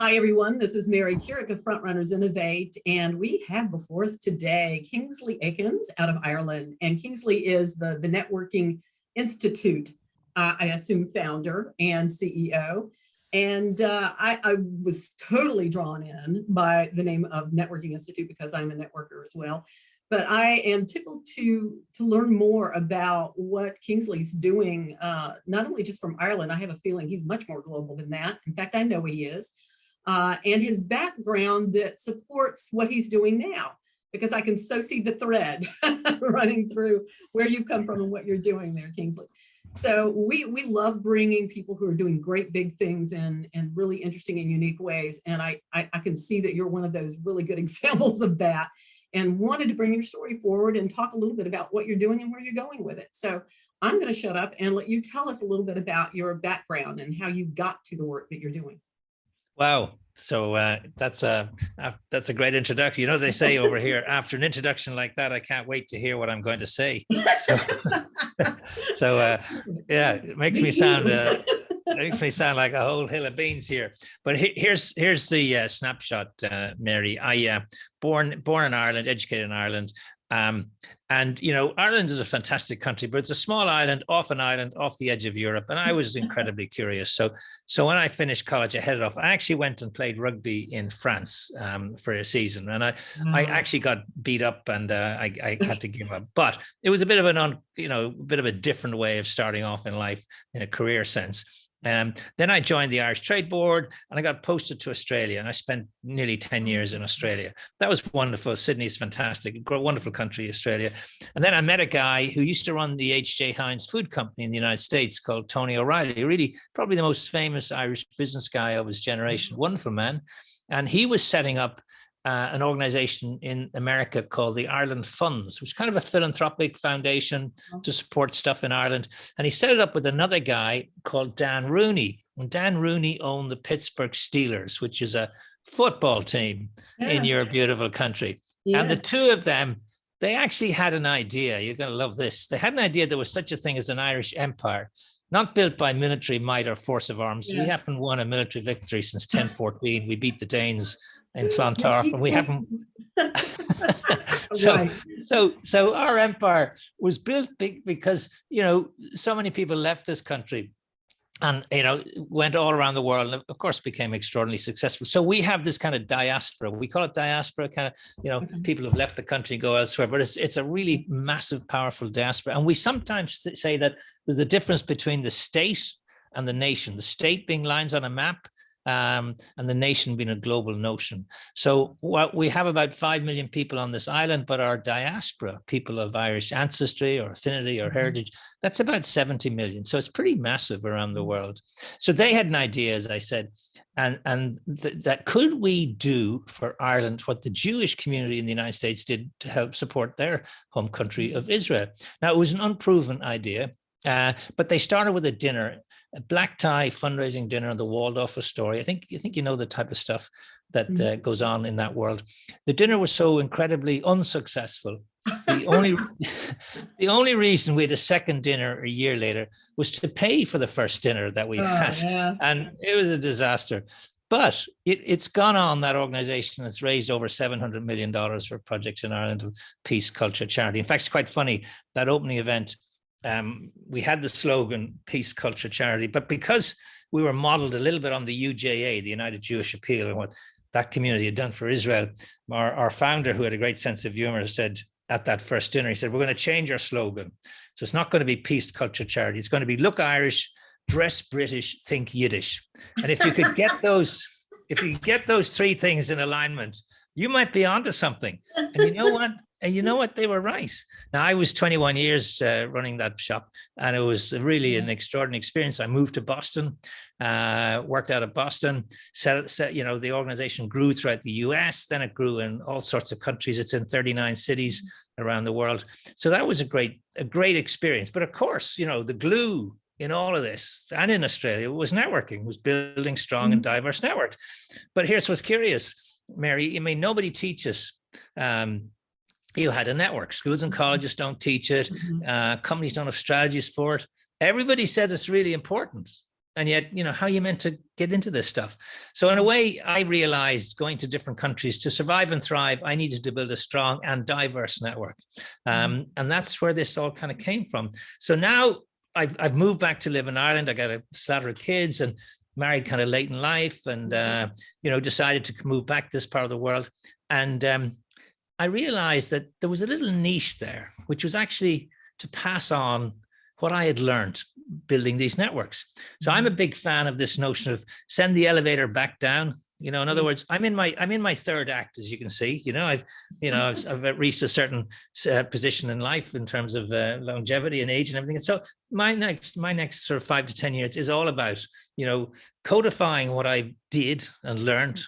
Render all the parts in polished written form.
Hi, everyone. This is Mary Keurig of Frontrunners Innovate, and we have before us today Kingsley Aikins out of Ireland. And Kingsley is the Networking Institute, I assume, founder and CEO. And I was totally drawn in by the name of Networking Institute because I'm a networker as well. But I am tickled to learn more about what Kingsley's doing, not only just from Ireland. I have a feeling he's much more global than that. In fact, I know he is. And his background that supports what he's doing now, because I can so see the thread running through where you've come from and what you're doing there, Kingsley. So we love bringing people who are doing great big things in really interesting and unique ways. And I can see that you're one of those really good examples of that, and wanted to bring your story forward and talk a little bit about what you're doing and where you're going with it. So I'm going to shut up and let you tell us a little bit about your background and how you got to the work that you're doing. Wow. So that's a great introduction. You know, they say over here, after an introduction like that, I can't wait to hear what I'm going to say. Yeah, it makes me sound like a whole hill of beans here. But here's the snapshot, Mary. I born in Ireland, educated in Ireland. And, you know, Ireland is a fantastic country, but it's a small island off the edge of Europe. And I was incredibly curious. So when I finished college, I headed off. I actually went and played rugby in France for a season. And I actually got beat up and I had to give up. But it was a bit of a different way of starting off in life in a career sense. Then I joined the Irish Trade Board and I got posted to Australia, and I spent nearly 10 years in Australia. That was wonderful. Sydney's fantastic, wonderful country, Australia. And then I met a guy who used to run the H.J. Heinz food company in the United States called Tony O'Reilly, really probably the most famous Irish business guy of his generation, wonderful man. And he was setting up an organization in America called the Ireland Funds, which is kind of a philanthropic foundation to support stuff in Ireland. And he set it up with another guy called Dan Rooney. And Dan Rooney owned the Pittsburgh Steelers, which is a football team in your beautiful country. Yeah. And the two of them, they actually had an idea. You're going to love this. They had an idea there was such a thing as an Irish empire, not built by military might or force of arms. Yeah. We haven't won a military victory since 1014. We beat the Danes in Clontarf, and we haven't. So our empire was built big because, you know, so many people left this country and, you know, went all around the world and of course became extraordinarily successful. So we have this kind of diaspora. We call it diaspora, kind of, you know, people have left the country and go elsewhere, but it's a really massive, powerful diaspora. And we sometimes say that there's a difference between the state and the nation, the state being lines on a map, and the nation being a global notion. So we have about 5 million people on this island, but our diaspora, people of Irish ancestry or affinity or heritage, that's about 70 million. So it's pretty massive around the world. So they had an idea, as I said, and that could we do for Ireland what the Jewish community in the United States did to help support their home country of Israel. Now, it was an unproven idea. But they started with a dinner, a black tie fundraising dinner on the Waldorf Astoria. I think you know the type of stuff that goes on in that world. The dinner was so incredibly unsuccessful. The only reason we had a second dinner a year later was to pay for the first dinner that we had, and it was a disaster. But it's gone on, that organization. It's raised over $700 million for projects in Ireland of peace, culture, charity. In fact, it's quite funny, that opening event. We had the slogan, peace, culture, charity, but because we were modeled a little bit on the UJA, the United Jewish Appeal, and what that community had done for Israel, our founder, who had a great sense of humor, said at that first dinner, he said, we're going to change our slogan. So it's not going to be peace, culture, charity. It's going to be look Irish, dress British, think Yiddish. And if you could get those three things in alignment, you might be onto something. And you know what? And you know what? They were right. Now, I was 21 years running that shop, and it was really an extraordinary experience. I moved to Boston, worked out of Boston, the organization grew throughout the US, then it grew in all sorts of countries. It's in 39 cities around the world. So that was a great experience. But of course, you know, the glue in all of this and in Australia was networking, was building strong and diverse networks. But here's what's curious, Mary. I mean, nobody teaches you had a network. Schools and colleges don't teach it. Companies don't have strategies for it. Everybody said it's really important. And yet, how are you meant to get into this stuff? So in a way, I realized going to different countries to survive and thrive, I needed to build a strong and diverse network. And that's where this all kind of came from. So now I've moved back to live in Ireland. I got a slatter of kids and married kind of late in life, and, decided to move back to this part of the world. And I realized that there was a little niche there, which was actually to pass on what I had learned building these networks. So I'm a big fan of this notion of send the elevator back down. In other words, I'm in my third act, as you can see. I've reached a certain position in life in terms of longevity and age and everything. And so my next sort of 5 to 10 years is all about codifying what I did and learned,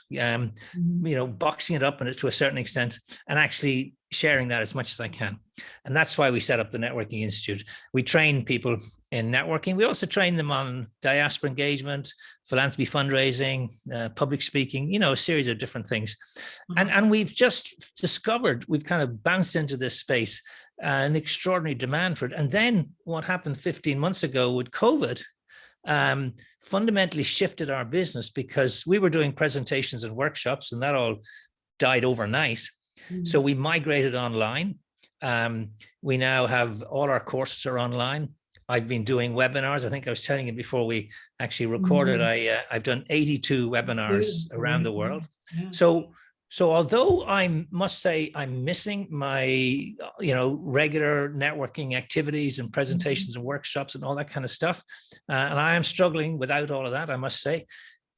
boxing it up to a certain extent, and actually sharing that as much as I can. And that's why we set up the Networking Institute. We train people in networking. We also train them on diaspora engagement, philanthropy fundraising, public speaking, a series of different things. And we've just discovered, we've kind of bounced into this space, an extraordinary demand for it. And then what happened 15 months ago with COVID fundamentally shifted our business, because we were doing presentations and workshops and that all died overnight. So we migrated online. We now have all our courses are online. I've been doing webinars. I think I was telling you before we actually recorded, I've done 82 webinars around the world. Yeah. So although I must say I'm missing my, regular networking activities and presentations and workshops and all that kind of stuff, and I am struggling without all of that, I must say,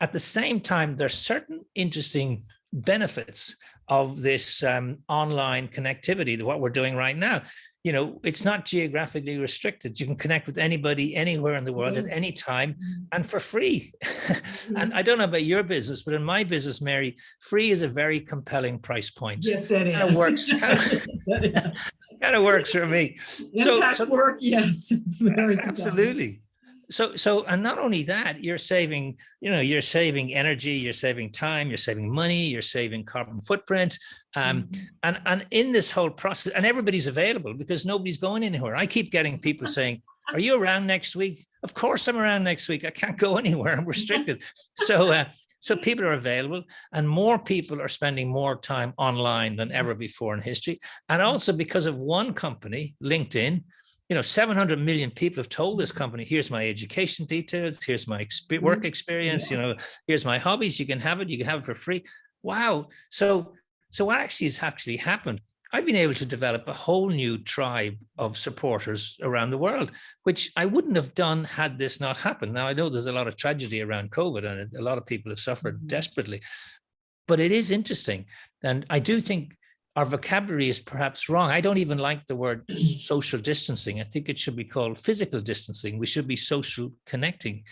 at the same time, there's certain interesting benefits of this online connectivity, what we're doing right now. It's not geographically restricted. You can connect with anybody anywhere in the world at any time and for free. And I don't know about your business, but in my business, Mary, free is a very compelling price point. Yes, it is. Kind of works. Kind of works for me. So work, yes, it's very absolutely. So, and not only that, you're saving energy, you're saving time, you're saving money, you're saving carbon footprint. And in this whole process, and everybody's available because nobody's going anywhere. I keep getting people saying, are you around next week? Of course I'm around next week. I can't go anywhere. I'm restricted. So people are available, and more people are spending more time online than ever before in history. And also because of one company, LinkedIn, 700 million people have told this company, here's my education details, here's my work experience, here's my hobbies, you can have it for free. Wow. So what has actually happened? I've been able to develop a whole new tribe of supporters around the world, which I wouldn't have done had this not happened. Now, I know there's a lot of tragedy around COVID and a lot of people have suffered desperately, but it is interesting. And I do think our vocabulary is perhaps wrong. I don't even like the word social distancing. I think it should be called physical distancing. We should be social connecting.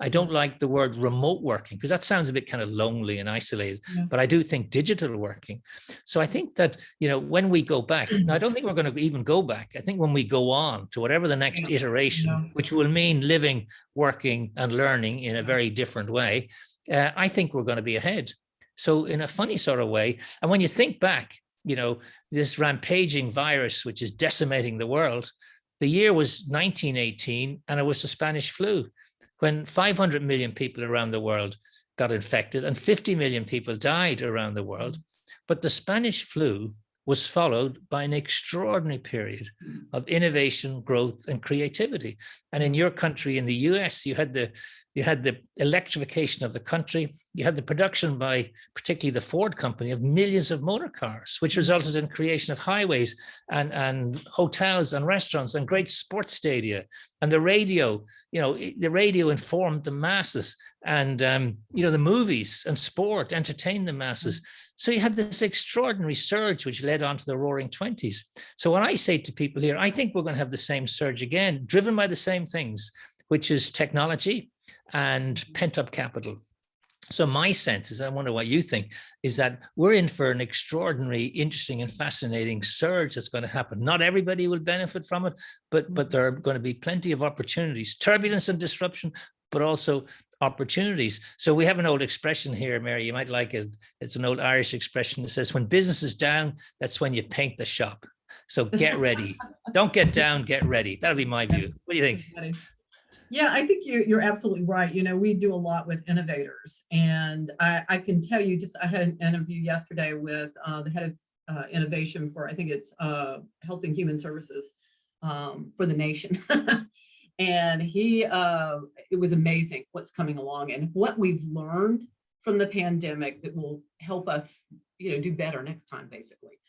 I don't like the word remote working, because that sounds a bit kind of lonely and isolated, but I do think digital working. So I think that, when we go back, now I don't think we're going to even go back. I think when we go on to whatever the next iteration, which will mean living, working, and learning in a very different way, I think we're going to be ahead. So in a funny sort of way, and when you think back, this rampaging virus, which is decimating the world, the year was 1918, and it was the Spanish flu, when 500 million people around the world got infected and 50 million people died around the world. But the Spanish flu was followed by an extraordinary period of innovation, growth, and creativity. And in your country, in the US, you had the electrification of the country. You had the production by particularly the Ford company of millions of motor cars, which resulted in creation of highways and hotels and restaurants and great sports stadia. And the radio, the radio informed the masses, and the movies and sport entertained the masses. So you had this extraordinary surge, which led on to the Roaring '20s. So when I say to people here, I think we're going to have the same surge again, driven by the same things, which is technology and pent-up capital. So my sense is, I wonder what you think, is that we're in for an extraordinary, interesting, and fascinating surge that's going to happen. Not everybody will benefit from it, but there are going to be plenty of opportunities, turbulence and disruption, but also opportunities. So we have an old expression here, Mary, you might like it. It's an old Irish expression that says, when business is down, that's when you paint the shop. So get ready. Don't get down, get ready. That'll be my view. What do you think? Yeah, I think you're absolutely right. You know, we do a lot with innovators, and I can tell you, just I had an interview yesterday with the head of innovation for, I think it's Health and Human Services for the nation. And it was amazing what's coming along and what we've learned from the pandemic that will help us, you know, do better next time, basically.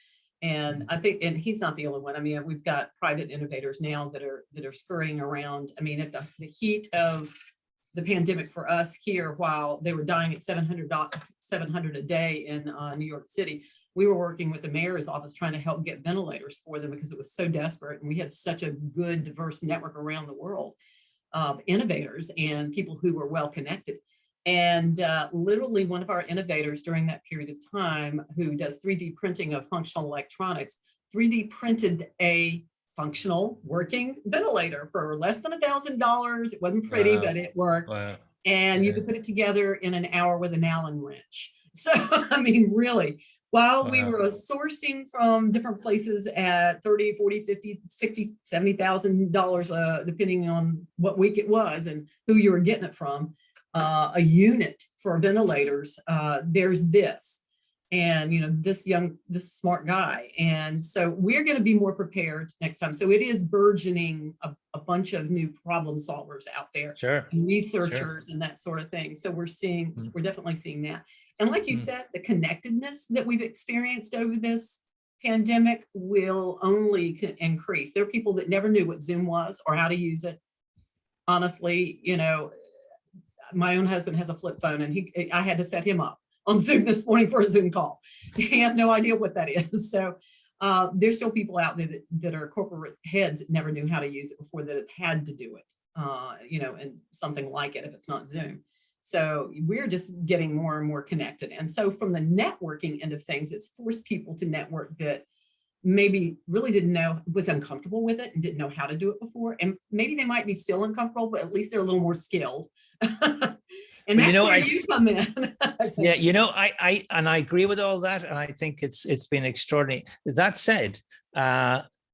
And I think, and he's not the only one. I mean, we've got private innovators now that are scurrying around. I mean, at the heat of the pandemic for us here, while they were dying at 700 a day in New York City, we were working with the mayor's office trying to help get ventilators for them because it was so desperate. And we had such a good, diverse network around the world of innovators and people who were well connected. And literally one of our innovators during that period of time, who does 3D printing of functional electronics, 3D printed a functional working ventilator for less than $1,000. It wasn't pretty, but it worked. Wow. And you could put it together in an hour with an Allen wrench. So, I mean, really, while we were sourcing from different places at 30, 40, 50, 60, $70,000, depending on what week it was and who you were getting it from, a unit for ventilators, there's this, and you know, this smart guy. And so we're going to be more prepared next time. So it is burgeoning a bunch of new problem solvers out there, Sure. and researchers and that sort of thing. So we're definitely seeing that. And like you said, the connectedness that we've experienced over this pandemic will only increase. There are people that never knew what Zoom was or how to use it. Honestly, you know, my own husband has a flip phone, and I had to set him up on Zoom this morning for a Zoom call. He has no idea what that is. So there's still people out there that are corporate heads that never knew how to use it before, that have had to do it, you know, and something like it if it's not Zoom. So we're just getting more and more connected. And so from the networking end of things, it's forced people to network that maybe really didn't know, was uncomfortable with it and didn't know how to do it before. And maybe they might be still uncomfortable, but at least they're a little more skilled. And that's where you come in. Yeah, you know, I agree with all that, and I think it's been extraordinary. That said,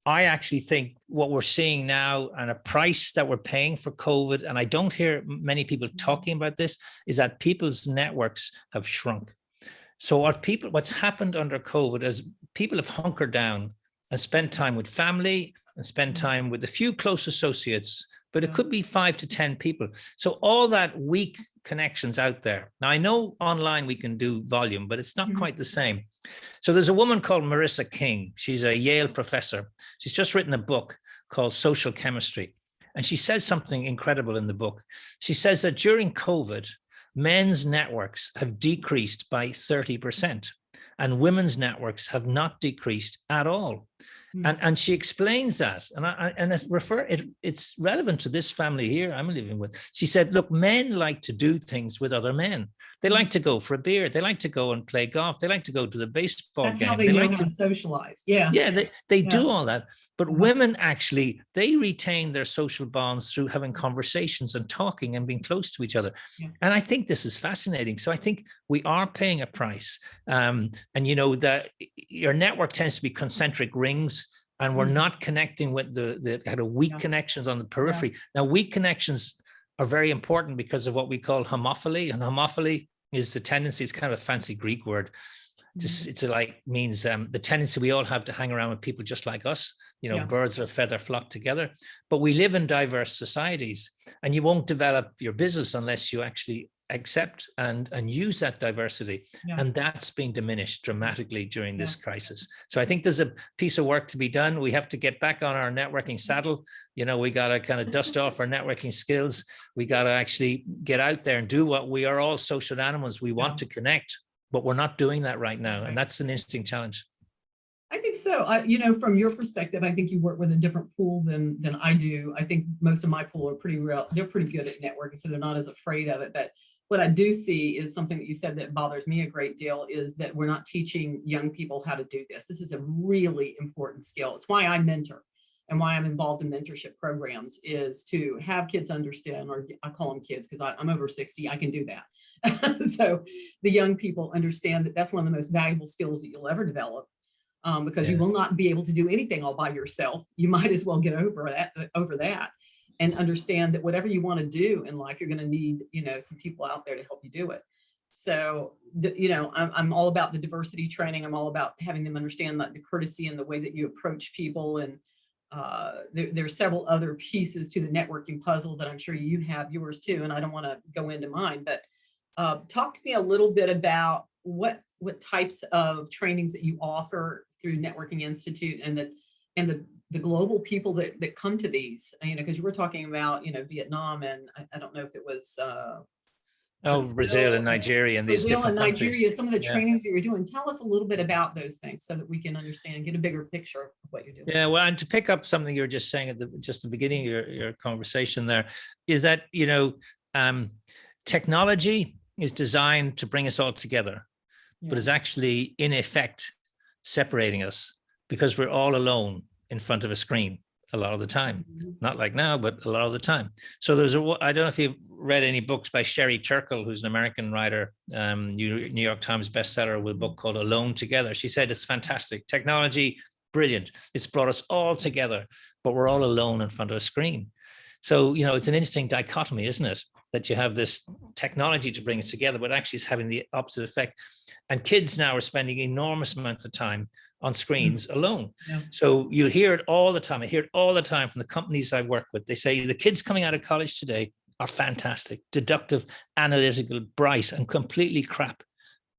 I actually think what we're seeing now, and a price that we're paying for COVID, and I don't hear many people talking about this, is that people's networks have shrunk. So what's happened under COVID is people have hunkered down and spent time with family and spent time with a few close associates, but it could be 5 to 10 people. So all that weak connections out there. Now, I know online we can do volume, but it's not quite the same. So there's a woman called Marissa King. She's a Yale professor. She's just written a book called Social Chemistry. And she says something incredible in the book. She says that during COVID, men's networks have decreased by 30%, and women's networks have not decreased at all. And she explains that, and it's relevant to this family here I'm living with. She said, look, men like to do things with other men. They like to go for a beer. They like to go and play golf. They like to go to the baseball game. That's how they know how to socialize. Yeah. Yeah, they do all that. But women actually, they retain their social bonds through having conversations and talking and being close to each other. Yeah. And I think this is fascinating. So I think we are paying a price. And you know, that your network tends to be concentric rings, and we're not connecting with the kind of weak connections on the periphery. Now, weak connections are very important because of what we call homophily, and homophily is the tendency, it's kind of a fancy Greek word. It's like means the tendency we all have to hang around with people just like us, you know, birds of a feather flock together. But we live in diverse societies, and you won't develop your business unless you actually accept and use that diversity. And that's been diminished dramatically during this crisis. So I think there's a piece of work to be done. We have to get back on our networking saddle. You know, we got to kind of dust off our networking skills. We got to actually get out there and do what we are all social animals. We want to connect, but we're not doing that right now. And that's an interesting challenge. I think so. You know, from your perspective, I think you work with a different pool than I do. I think most of my pool are they're pretty good at networking, so they're not as afraid of it. But what I do see is something that you said that bothers me a great deal, is that we're not teaching young people how to do this. This is a really important skill. It's why I mentor and why I'm involved in mentorship programs, is to have kids understand, or I call them kids because I'm over 60, I can do that. So the young people understand that that's one of the most valuable skills that you'll ever develop, because you will not be able to do anything all by yourself. You might as well get over that. and understand that whatever you want to do in life, you're going to need, some people out there to help you do it. So, I'm all about the diversity training. I'm all about having them understand the courtesy and the way that you approach people. And there are several other pieces to the networking puzzle that I'm sure you have yours too. And I don't want to go into mine, but talk to me a little bit about what types of trainings that you offer through Networking Institute, and the global people that come to these, because you were talking about, Vietnam, and I don't know if it was Brazil and Nigeria and these Brazil different and Nigeria, countries. some of the trainings that you're doing. Tell us a little bit about those things so that we can understand and get a bigger picture of what you're doing. Yeah, well, and to pick up something you were just saying at the beginning of your conversation there, is that, technology is designed to bring us all together, but is actually in effect separating us, because we're all alone in front of a screen a lot of the time. Not like now, but a lot of the time. So I don't know if you've read any books by Sherry Turkle, who's an American writer, New York Times bestseller, with a book called Alone Together. She said it's fantastic. Technology, brilliant. It's brought us all together, but we're all alone in front of a screen. So, it's an interesting dichotomy, isn't it? That you have this technology to bring us together, but actually it's having the opposite effect. And kids now are spending enormous amounts of time on screens alone. Yeah. So you hear it all the time. I hear it all the time from the companies I work with. They say the kids coming out of college today are fantastic, deductive, analytical, bright, and completely crap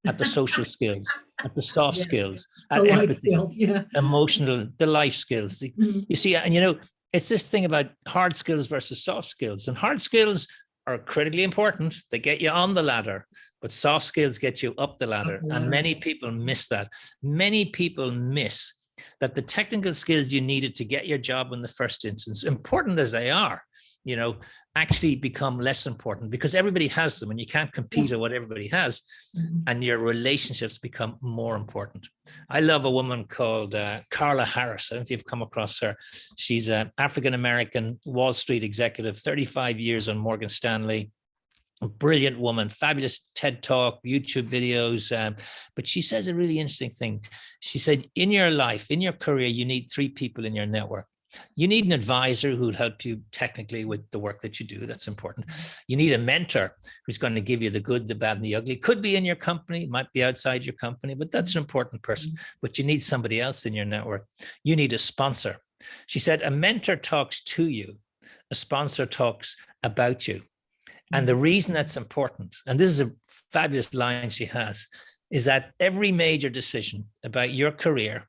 at the social skills, at the soft skills, at the empathy, life skills, emotional, the life skills. You see, and it's this thing about hard skills versus soft skills. And hard skills are critically important. They get you on the ladder, but soft skills get you up the ladder. And many people miss that. Many people miss that the technical skills you needed to get your job in the first instance, important as they are, actually become less important, because everybody has them and you can't compete at what everybody has. And your relationships become more important. I love a woman called Carla Harrison. If you've come across her, she's an African-American Wall Street executive, 35 years on Morgan Stanley. A brilliant woman, fabulous TED Talk, YouTube videos. But she says a really interesting thing. She said, in your life, in your career, you need 3 people in your network. You need an advisor who will help you technically with the work that you do. That's important. You need a mentor who's going to give you the good, the bad, and the ugly. Could be in your company, might be outside your company, but that's an important person. But you need somebody else in your network. You need a sponsor. She said, a mentor talks to you. A sponsor talks about you. And the reason that's important, and this is a fabulous line she has, is that every major decision about your career,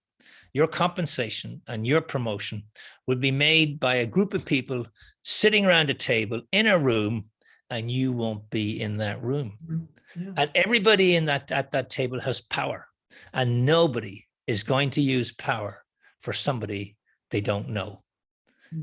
your compensation, and your promotion will be made by a group of people sitting around a table in a room, and you won't be in that room. Yeah. And everybody at that table has power, and nobody is going to use power for somebody they don't know.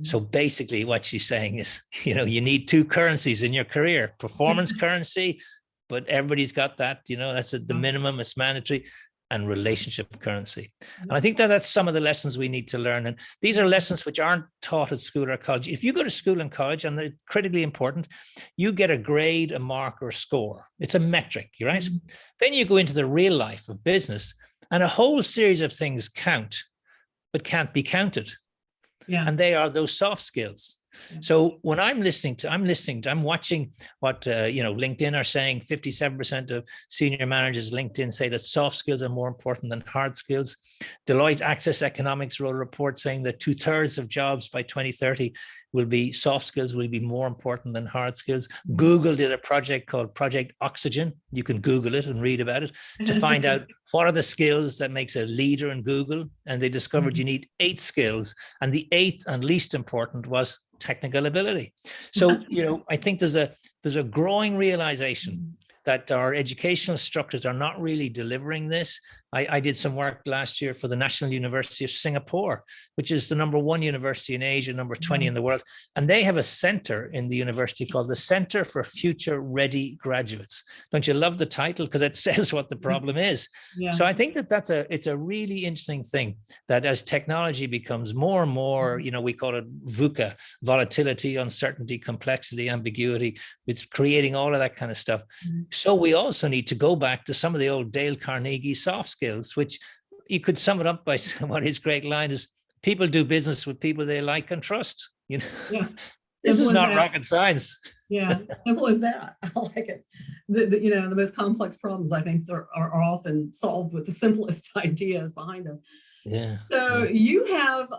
So basically what she's saying is, you need 2 currencies in your career, performance currency, but everybody's got that, that's at the minimum, it's mandatory, and relationship currency. And I think that's some of the lessons we need to learn. And these are lessons which aren't taught at school or college. If you go to school and college, and they're critically important, you get a grade, a mark, or a score. It's a metric, right? Then you go into the real life of business, and a whole series of things count, but can't be counted. Yeah. And they are those soft skills. Yeah. So when I'm watching what, LinkedIn are saying. 57% of senior managers LinkedIn say that soft skills are more important than hard skills. Deloitte Access Economics wrote a report saying that 2/3 of jobs by 2030 soft skills will be more important than hard skills. Google did a project called Project Oxygen. You can Google it and read about it to find out what are the skills that makes a leader in Google. And they discovered you need 8 skills. And the 8th and least important was technical ability. So, I think there's a growing realization that our educational structures are not really delivering this. I did some work last year for the National University of Singapore, which is the #1 university in Asia, number 20 in the world. And they have a center in the university called the Center for Future Ready Graduates. Don't you love the title? Because it says what the problem is. Yeah. So I think it's a really interesting thing that as technology becomes more and more, we call it VUCA, volatility, uncertainty, complexity, ambiguity. It's creating all of that kind of stuff. So we also need to go back to some of the old Dale Carnegie soft skills, which you could sum it up by what his great line is: people do business with people they like and trust. Yeah. This is Simple as not that. rocket science. Yeah, simple as that. I like it. The most complex problems, I think, are often solved with the simplest ideas behind them. Yeah. So you have,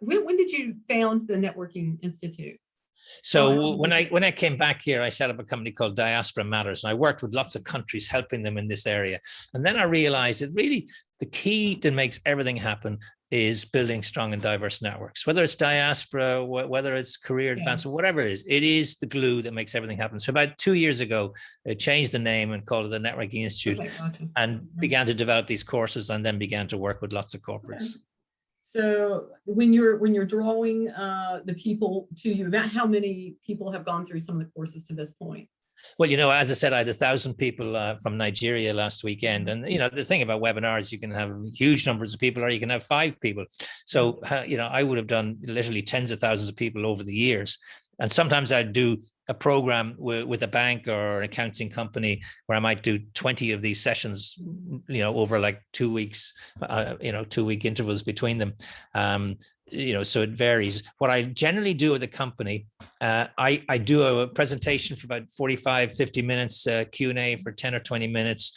when did you found the Networking Institute? So when I came back here, I set up a company called Diaspora Matters, and I worked with lots of countries helping them in this area. And then I realized that really the key that makes everything happen is building strong and diverse networks, whether it's diaspora, whether it's career advancement, whatever it is the glue that makes everything happen. So about 2 years ago, I changed the name and called it the Networking Institute, and began to develop these courses, and then began to work with lots of corporates. So when you're drawing the people to you, about how many people have gone through some of the courses to this point? Well, as I said, I had 1,000 people from Nigeria last weekend. And, the thing about webinars, you can have huge numbers of people, or you can have 5 people. So, I would have done literally tens of thousands of people over the years. And sometimes I'd do a program with a bank or an accounting company where I might do 20 of these sessions, over like 2 weeks, 2-week intervals between them. So it varies. What I generally do with a company, I do a presentation for about 45, 50 minutes, Q&A for 10 or 20 minutes,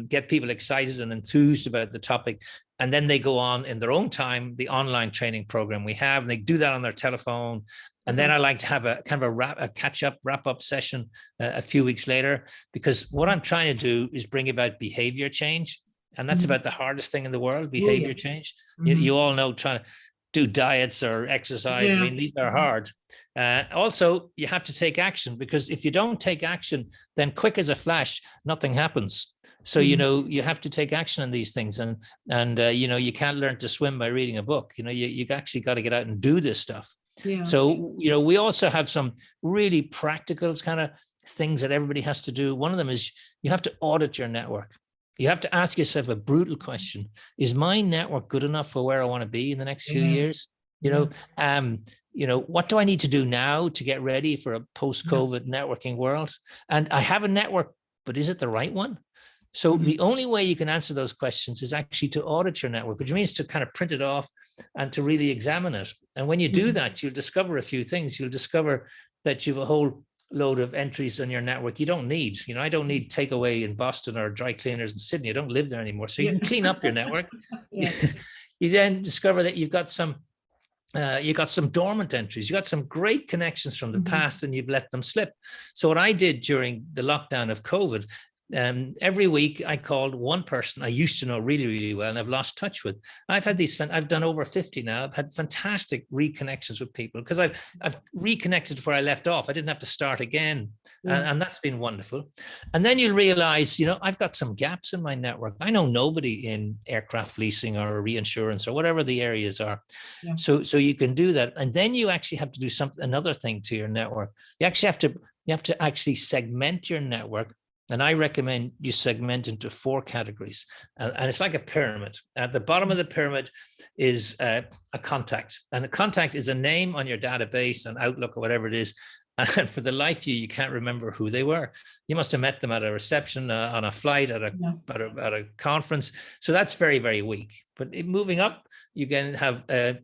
get people excited and enthused about the topic. And then they go on in their own time, the online training program we have, and they do that on their telephone. And then I like to have a kind of a catch-up, wrap-up session a few weeks later, because what I'm trying to do is bring about behavior change. And that's about the hardest thing in the world, behavior change. You all know, trying to do diets or exercise. I mean, these are hard. Also, you have to take action, because if you don't take action, then quick as a flash, nothing happens. So, you have to take action on these things. And you can't learn to swim by reading a book. You actually got to get out and do this stuff. Yeah. So, we also have some really practical kind of things that everybody has to do. One of them is you have to audit your network. You have to ask yourself a brutal question. Is my network good enough for where I want to be in the next few years? What do I need to do now to get ready for a post-COVID networking world? And I have a network, but is it the right one? So the only way you can answer those questions is actually to audit your network, which means to kind of print it off and to really examine it. And when you do that, you'll discover a few things. You'll discover that you have a whole load of entries on your network you don't need. I don't need takeaway in Boston or dry cleaners in Sydney. I don't live there anymore. So you can clean up your network. You then discover that you've got some dormant entries. You got some great connections from the past, and you've let them slip. So what I did during the lockdown of COVID, every week I called one person I used to know really, really well, and I've lost touch with. I've done over 50 now. I've had fantastic reconnections with people, because I've reconnected where I left off. I didn't have to start again. And that's been wonderful. And then you'll realize, I've got some gaps in my network. I know nobody in aircraft leasing or reinsurance or whatever the areas are. So you can do that. And then you actually have to do another thing to your network. You have to actually segment your network. And I recommend you segment into 4 categories. And it's like a pyramid. At the bottom of the pyramid is a contact. And a contact is a name on your database and Outlook or whatever it is. And for the life of you, you can't remember who they were. You must have met them at a reception, on a flight, at a conference. So that's very, very weak. But moving up, you can have a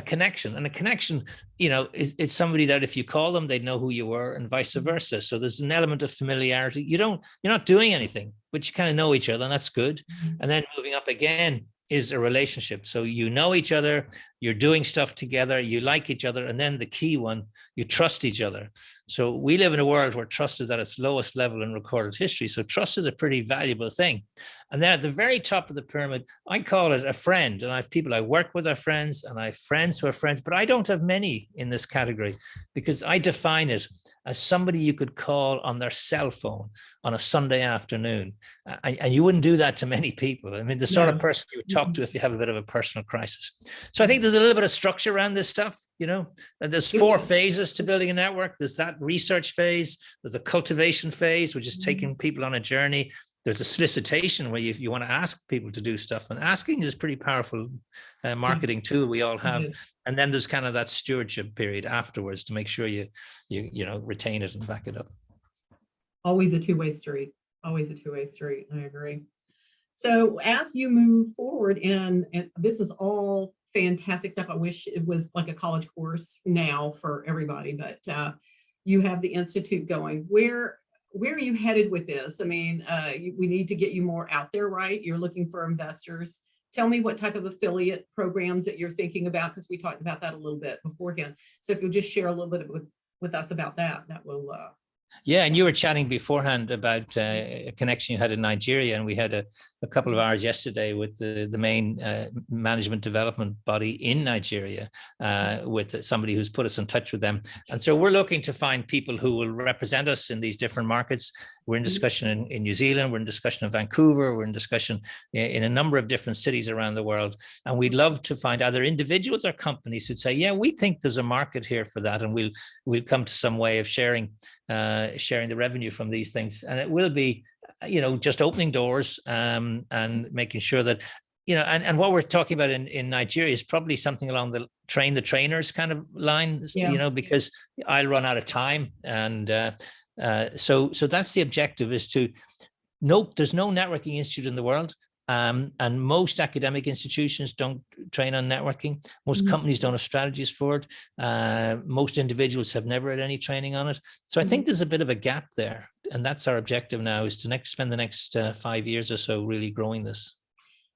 connection. And a connection, is somebody that if you call them, they know who you were, and vice versa. So there's an element of familiarity. You're not doing anything, but you kind of know each other, and that's good. And then moving up again is a relationship. So you know each other, you're doing stuff together, you like each other. And then the key one, you trust each other. So we live in a world where trust is at its lowest level in recorded history. So trust is a pretty valuable thing. And then at the very top of the pyramid, I call it a friend. And I have people I work with are friends, and I have friends who are friends, but I don't have many in this category, because I define it as somebody you could call on their cell phone on a Sunday afternoon. And you wouldn't do that to many people. I mean, the sort of person you would talk to if you have a bit of a personal crisis. So I think there's a little bit of structure around this stuff, and there's 4 phases to building a network. There's that research phase. There's a cultivation phase, which is taking people on a journey. There's a solicitation where you want to ask people to do stuff, and asking is pretty powerful marketing tool we all have. And then there's kind of that stewardship period afterwards to make sure you retain it and back it up. Always a two-way street. Always a two-way street. I agree. So as you move forward, and this is all fantastic stuff. I wish it was like a college course now for everybody, but you have the Institute going. Where are you headed with this? I mean, we need to get you more out there, right? You're looking for investors. Tell me what type of affiliate programs that you're thinking about, because we talked about that a little bit beforehand. So if you'll just share a little bit with us about that, that will. Yeah, and you were chatting beforehand about a connection you had in Nigeria, and we had a couple of hours yesterday with the main management development body in Nigeria, with somebody who's put us in touch with them. And so we're looking to find people who will represent us in these different markets. We're in discussion in New Zealand, we're in discussion in Vancouver, we're in discussion in a number of different cities around the world. And we'd love to find either individuals or companies who'd say, yeah, we think there's a market here for that, and we'll come to some way of sharing the revenue from these things. And it will be, just opening doors and making sure that, and what we're talking about in Nigeria is probably something along the train the trainers kind of line, because I'll run out of time. And so that's the objective, is to nope, there's no networking institute in the world. And most academic institutions don't train on networking. Most companies don't have strategies for it. Most individuals have never had any training on it. So I think there's a bit of a gap there. And that's our objective now, is to spend the next 5 years or so really growing this.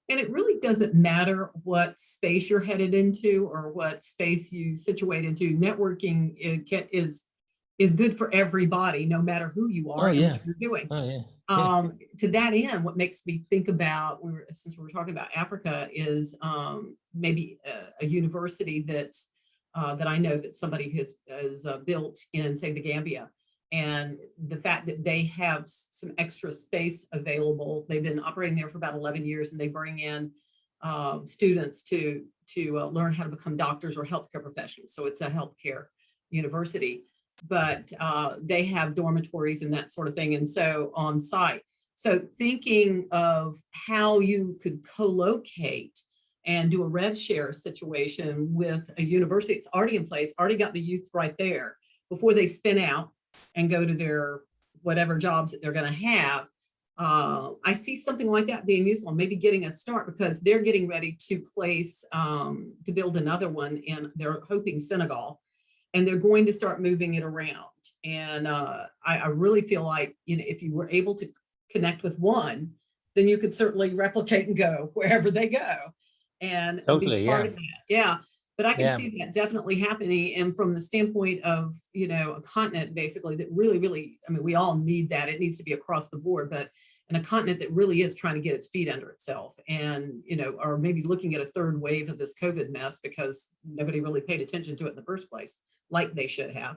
And it really doesn't matter what space you're headed into or what space you situate into. Networking is good for everybody, no matter who you are and what you're doing. To that end, what makes me think about, since we're talking about Africa, is maybe a university that I know that somebody has built in, say, the Gambia. And the fact that they have some extra space available. They've been operating there for about 11 years, and they bring in students to learn how to become doctors or healthcare professionals. So it's a healthcare university, but they have dormitories and that sort of thing, and so on site. So thinking of how you could co-locate and do a rev share situation with a university that's already in place, already got the youth right there before they spin out and go to their whatever jobs that they're going to have. I see something like that being useful, maybe getting a start, because they're getting ready to place, to build another one in, they're hoping, Senegal, and they're going to start moving it around. And I really feel like, if you were able to connect with one, then you could certainly replicate and go wherever they go and be part of that. Yeah. But I can see that definitely happening. And from the standpoint of, a continent basically that really, really, I mean, we all need that. It needs to be across the board, but in a continent that really is trying to get its feet under itself and, or maybe looking at a third wave of this COVID mess because nobody really paid attention to it in the first place, like they should have,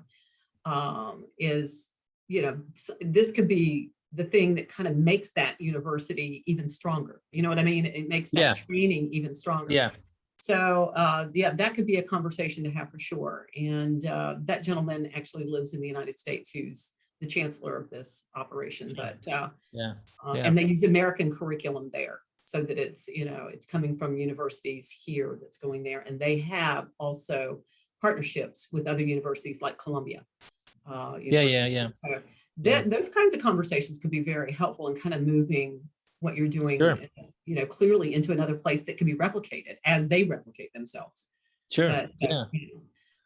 this could be the thing that kind of makes that university even stronger. You know what I mean? It makes that training even stronger. Yeah. So that could be a conversation to have for sure. And that gentleman actually lives in the United States, who's the chancellor of this operation. But and they use American curriculum there, so that it's it's coming from universities here that's going there, and they have also partnerships with other universities like Columbia. So those kinds of conversations could be very helpful in kind of moving what you're doing, clearly into another place that can be replicated as they replicate themselves. But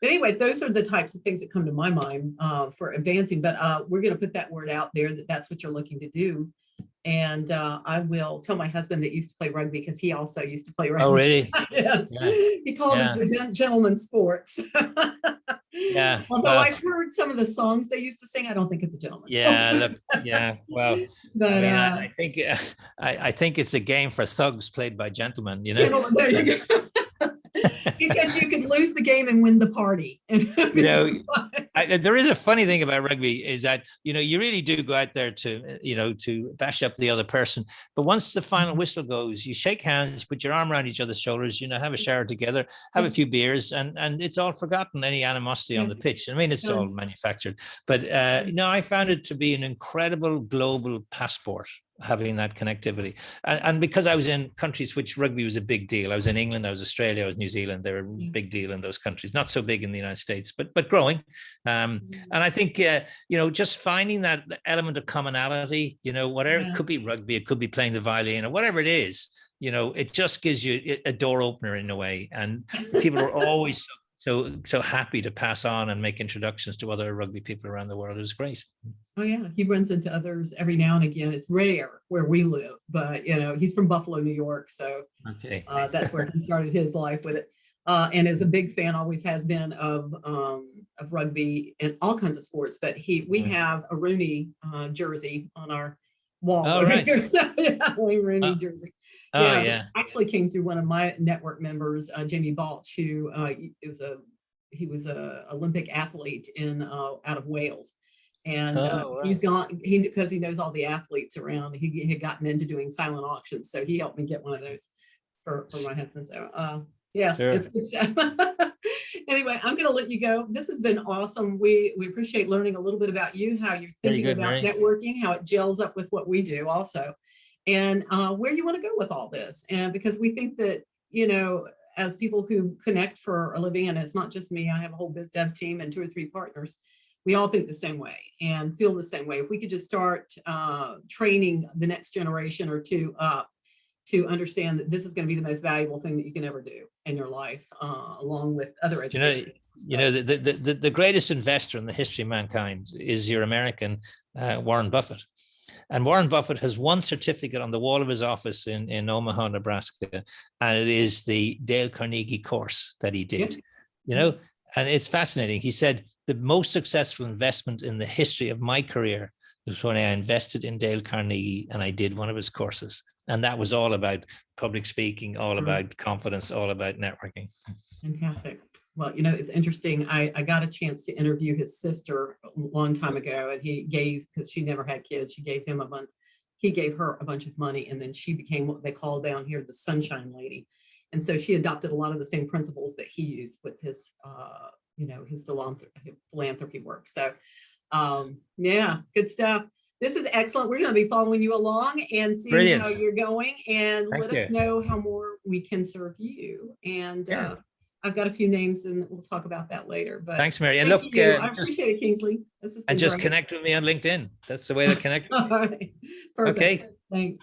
anyway, those are the types of things that come to my mind for advancing. But we're going to put that word out there that that's what you're looking to do. And I will tell my husband that used to play rugby, because he also used to play rugby. Oh, really? Yes. Yeah. He called it the gentleman's sports. Although I've heard some of the songs they used to sing, I don't think it's a gentleman's sport. Well, but I I think it's a game for thugs played by gentlemen. Gentlemen, there you go. He said you could lose the game and win the party. There is a funny thing about rugby, is that you really do go out there to to bash up the other person, but once the final whistle goes, you shake hands, put your arm around each other's shoulders, have a shower together, have a few beers, and it's all forgotten, any animosity on the pitch. I mean, it's all manufactured, but I found it to be an incredible global passport. having that connectivity. And because I was in countries which rugby was a big deal, I was in England, I was Australia, I was New Zealand, they were a big deal in those countries, not so big in the United States, but growing. And I think, just finding that element of commonality, whatever, it could be rugby, it could be playing the violin or whatever it is, it just gives you a door opener in a way. And people are always so happy to pass on and make introductions to other rugby people around the world. It was great. Oh yeah, he runs into others every now and again. It's rare where we live, but he's from Buffalo, New York, so that's where he started his life with it. And is a big fan, always has been, of rugby and all kinds of sports. But we have a Rooney jersey on our wall over here. So Rooney jersey. Actually came through one of my network members, Jamie Balch, who he was a Olympic athlete out of Wales. And he's gone, because he knows all the athletes around, he had gotten into doing silent auctions. So he helped me get one of those for my husband. So it's good stuff. Anyway, I'm going to let you go. This has been awesome. We appreciate learning a little bit about you, how you're thinking about networking, how it gels up with what we do also, and where you want to go with all this. And because we think that, as people who connect for a living, and it's not just me, I have a whole biz dev team and 2 or 3 partners, we all think the same way and feel the same way. If we could just start training the next generation or two up to understand that this is going to be the most valuable thing that you can ever do in your life, along with other education. The greatest investor in the history of mankind is your American Warren Buffett. And Warren Buffett has one certificate on the wall of his office in Omaha, Nebraska, and it is the Dale Carnegie course that he did. And it's fascinating. He said, the most successful investment in the history of my career was when I invested in Dale Carnegie and I did one of his courses. And that was all about public speaking, all about confidence, all about networking. Fantastic. Well, it's interesting. I got a chance to interview his sister a long time ago, and because she never had kids, he gave her a bunch of money, and then she became what they call down here the Sunshine Lady. And so she adopted a lot of the same principles that he used with his, his philanthropy work. So, good stuff. This is excellent. We're going to be following you along and seeing how you're going, and let us know how more we can serve you. And I've got a few names, and we'll talk about that later. But thanks, Mary. And look, I appreciate it, Kingsley. This is just connect with me on LinkedIn. That's the way to connect. All right. Perfect. Okay. Thanks.